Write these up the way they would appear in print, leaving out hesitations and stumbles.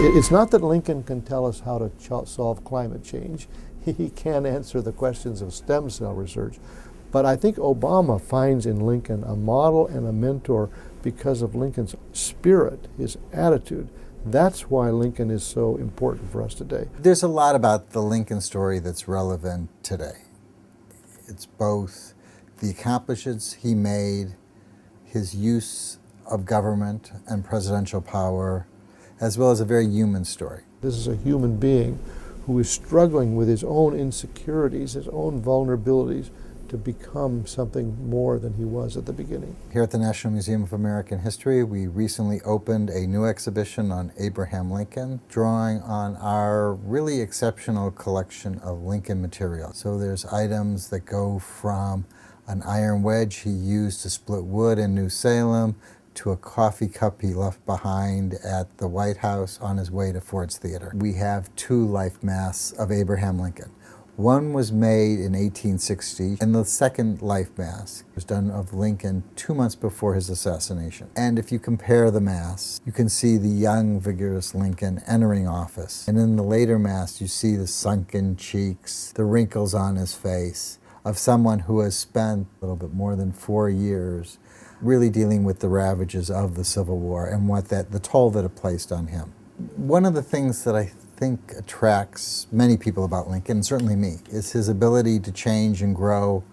It's not that Lincoln can tell us how to solve climate change. He can't answer the questions of stem cell research. But I think Obama finds in Lincoln a model and a mentor because of Lincoln's spirit, his attitude. That's why Lincoln is so important for us today. There's a lot about the Lincoln story that's relevant today. It's both the accomplishments he made, his use of government and presidential power, as well as a very human story. This is a human being who is struggling with his own insecurities, his own vulnerabilities, to become something more than he was at the beginning. Here at the National Museum of American History, we recently opened a new exhibition on Abraham Lincoln, drawing on our really exceptional collection of Lincoln material. So there's items that go from an iron wedge he used to split wood in New Salem, to a coffee cup he left behind at the White House on his way to Ford's Theater. We have two life masks of Abraham Lincoln. One was made in 1860, and the second life mask was done of Lincoln 2 months before his assassination. And if you compare the masks, you can see the young, vigorous Lincoln entering office. And in the later mask, you see the sunken cheeks, the wrinkles on his face, of someone who has spent a little bit more than 4 years really dealing with the ravages of the Civil War and the toll that it placed on him. One of the things that I think attracts many people about Lincoln, and certainly me, is his ability to change and grow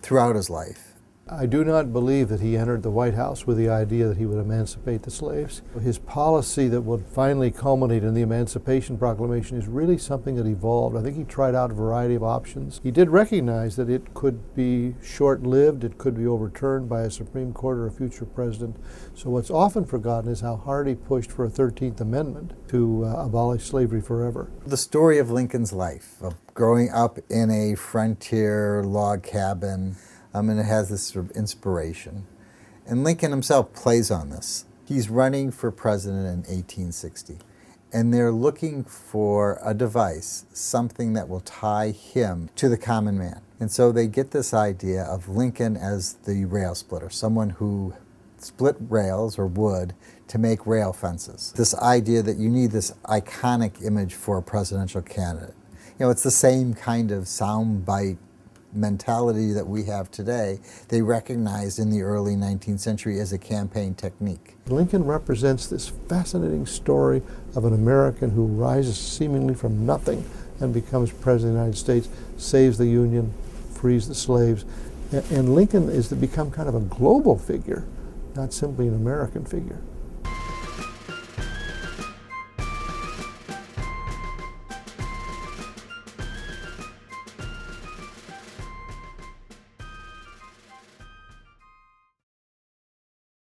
throughout his life. I do not believe that he entered the White House with the idea that he would emancipate the slaves. His policy that would finally culminate in the Emancipation Proclamation is really something that evolved. I think he tried out a variety of options. He did recognize that it could be short-lived, it could be overturned by a Supreme Court or a future president. So what's often forgotten is how hard he pushed for a 13th Amendment to abolish slavery forever. The story of Lincoln's life, of growing up in a frontier log cabin, and it has this sort of inspiration. And Lincoln himself plays on this. He's running for president in 1860, and they're looking for a device, something that will tie him to the common man. And so they get this idea of Lincoln as the rail splitter, someone who split rails or wood to make rail fences. This idea that you need this iconic image for a presidential candidate. You know, it's the same kind of soundbite mentality that we have today. They recognized in the early 19th century as a campaign technique. Lincoln represents this fascinating story of an American who rises seemingly from nothing and becomes president of the United States, saves the Union, frees the slaves, and Lincoln is to become kind of a global figure, not simply an American figure.